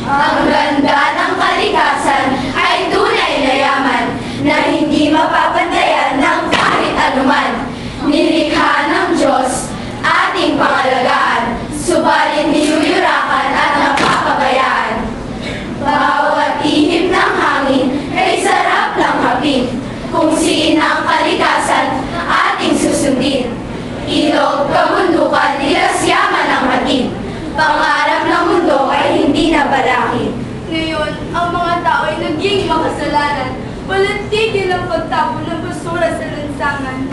Ang ganda ng kalikasan ay tunay na yaman na hindi mapapantayan ng kahit anuman. Nilikha ng Diyos ating pangalagaan, subalit niyuyurakan at napapabayaan. Bawat ihip ng hangin ay sarap lang hapin, kung siin ang kalikasan ating susundin. Ilog, kabundukan, yaman ang hatin. Pangarap ng mundo ay hindi na balakid. Ngayon, ang mga tao ay naging makasalanan. Walang tigil ang pagtapon ng basura sa lansangan.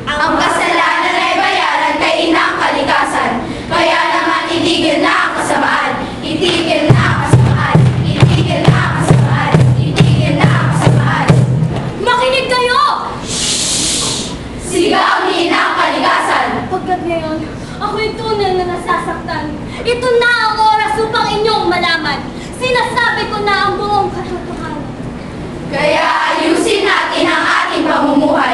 Ang kasalanan ay bayaran kay inang kalikasan. Kaya naman itigil na ang kasamaan. Itigil na ang kasamaan. Itigil na ang kasamaan. Itigil na ang kasamaan. Makinig kayo! Sigaw ni inang kalikasan. Pagkat ngayon, ako'y tunay na nasasaktan. Ito na ang oras upang inyong malaman. Sinasabi ko na ang buong katotohanan. Kaya ayusin natin ang ating pamumuhay.